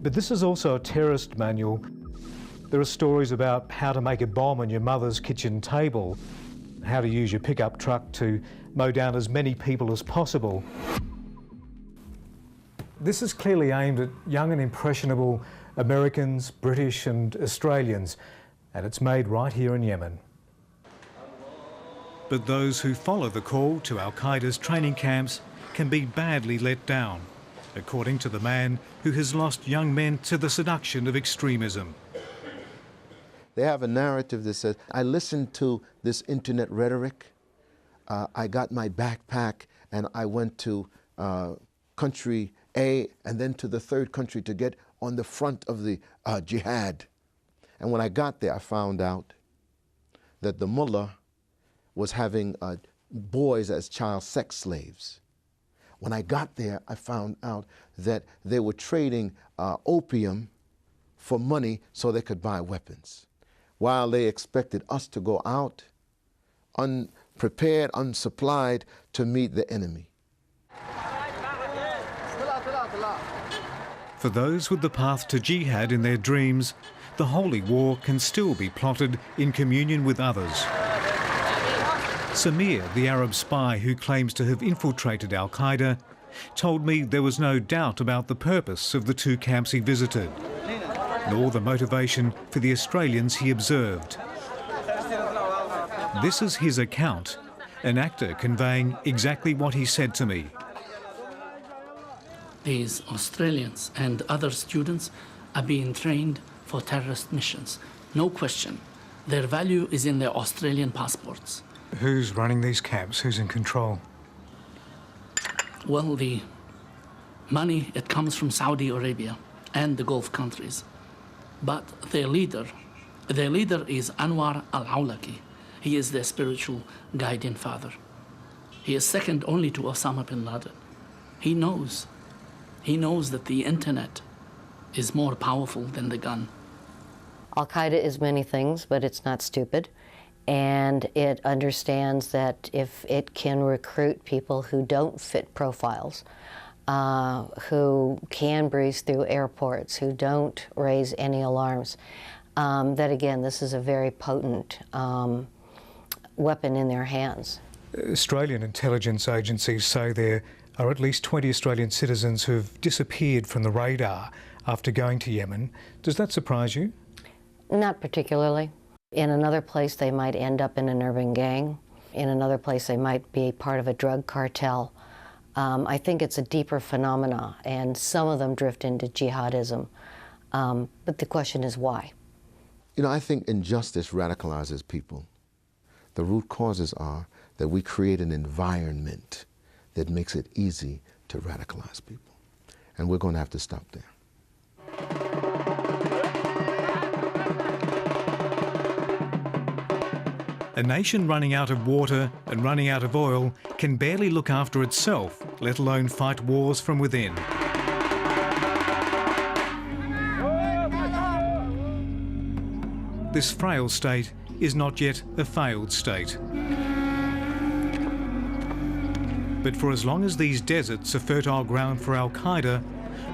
But this is also a terrorist manual. There are stories about how to make a bomb on your mother's kitchen table, how to use your pickup truck to mow down as many people as possible. This is clearly aimed at young and impressionable Americans, British and Australians, and it's made right here in Yemen. But those who follow the call to Al-Qaeda's training camps can be badly let down, according to the man who has lost young men to the seduction of extremism. They have a narrative that says, I listened to this internet rhetoric, I got my backpack and I went to country A and then to the third country to get on the front of the jihad. And when I got there, I found out that the mullah was having boys as child sex slaves. When I got there, I found out that they were trading opium for money so they could buy weapons, while they expected us to go out unprepared, unsupplied to meet the enemy. For those with the path to jihad in their dreams, the holy war can still be plotted in communion with others. Samir, the Arab spy who claims to have infiltrated Al-Qaeda, told me there was no doubt about the purpose of the two camps he visited, nor the motivation for the Australians he observed. This is his account, an actor conveying exactly what he said to me. These Australians and other students are being trained for terrorist missions. No question. Their value is in their Australian passports. Who's running these camps? Who's in control? Well, the money, it comes from Saudi Arabia and the Gulf countries. But their leader is Anwar al-Awlaki. He is their spiritual guiding father. He is second only to Osama bin Laden. He knows that the internet is more powerful than the gun. Al-Qaeda is many things, but it's not stupid. And it understands that if it can recruit people who don't fit profiles, who can breeze through airports, who don't raise any alarms, that again, this is a very potent weapon in their hands. Australian intelligence agencies say there are at least 20 Australian citizens who've disappeared from the radar after going to Yemen. Does that surprise you? Not particularly. In another place, they might end up in an urban gang. In another place, they might be part of a drug cartel. I think it's a deeper phenomena, and some of them drift into jihadism. But the question is why? You know, I think injustice radicalizes people. The root causes are that we create an environment that makes it easy to radicalize people. And we're going to have to stop there. A nation running out of water and running out of oil can barely look after itself, let alone fight wars from within. This frail state is not yet a failed state. But for as long as these deserts are fertile ground for Al-Qaeda,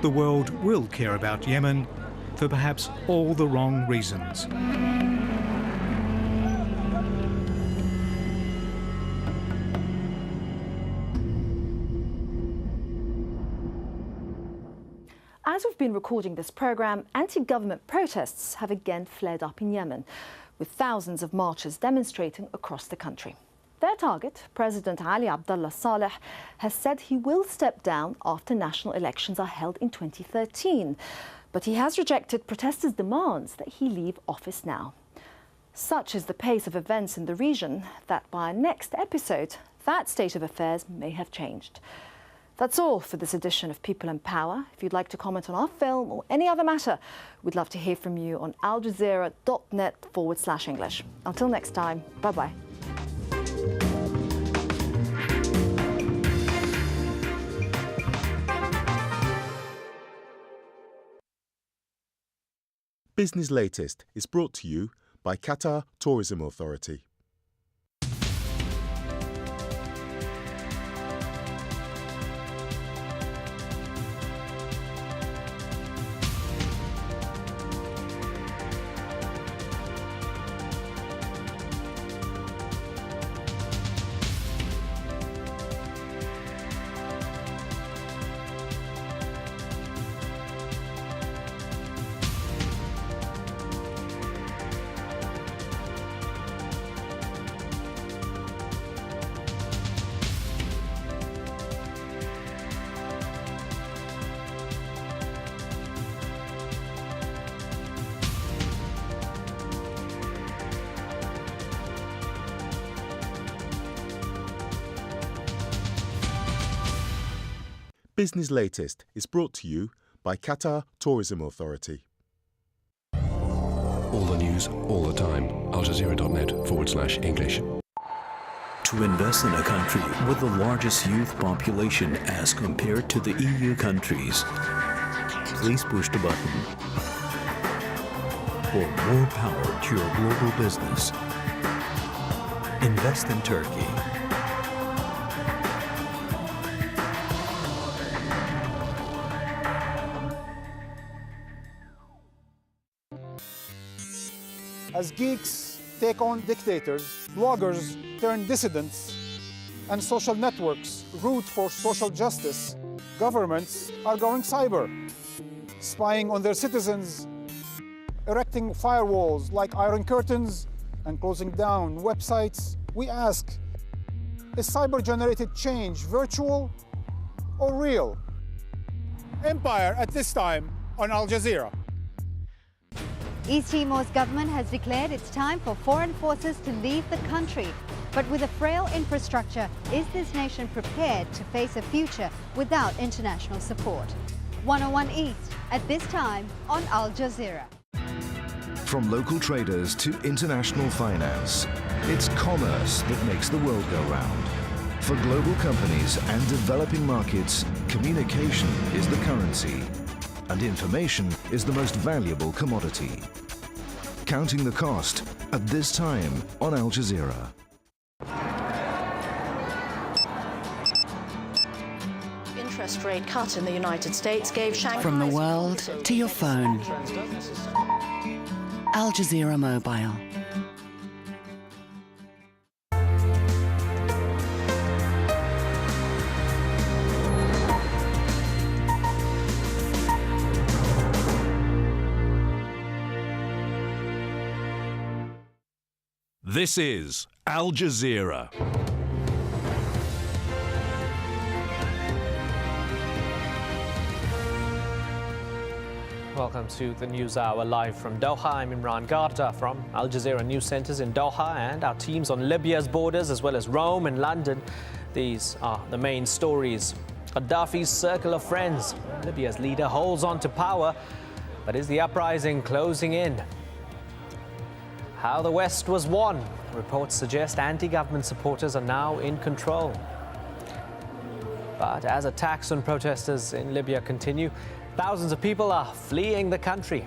the world will care about Yemen for perhaps all the wrong reasons. As we've been recording this programme, anti-government protests have again flared up in Yemen, with thousands of marchers demonstrating across the country. Their target, President Ali Abdullah Saleh, has said he will step down after national elections are held in 2013. But he has rejected protesters' demands that he leave office now. Such is the pace of events in the region that by our next episode, that state of affairs may have changed. That's all for this edition of People and Power. If you'd like to comment on our film or any other matter, we'd love to hear from you on aljazeera.net/English. Until next time, bye-bye. Business Latest is brought to you by Qatar Tourism Authority. Business Latest is brought to you by Qatar Tourism Authority. All the news, all the time. AlJazeera.net/English. To invest in a country with the largest youth population as compared to the EU countries, please push the button. For more power to your global business, invest in Turkey. As geeks take on dictators, bloggers turn dissidents, and social networks root for social justice, governments are going cyber, spying on their citizens, erecting firewalls like iron curtains, and closing down websites. We ask, is cyber-generated change virtual or real? Empire at this time on Al Jazeera. East Timor's government has declared it's time for foreign forces to leave the country. But with a frail infrastructure, is this nation prepared to face a future without international support? 101 East at this time on Al Jazeera. From local traders to international finance, it's commerce that makes the world go round. For global companies and developing markets, communication is the currency, and information is the most valuable commodity. Counting the cost at this time on Al Jazeera. Interest rate cut in the United States gave Shanghai... From the world to your phone. Al Jazeera Mobile. This is Al Jazeera. Welcome to the News Hour live from Doha. I'm Imran Garda from Al Jazeera News Centres in Doha, and our teams on Libya's borders as well as Rome and London. These are the main stories. Gaddafi's circle of friends. Libya's leader holds on to power, but is the uprising closing in? How the West was won. Reports suggest anti-government supporters are now in control. But as attacks on protesters in Libya continue, thousands of people are fleeing the country.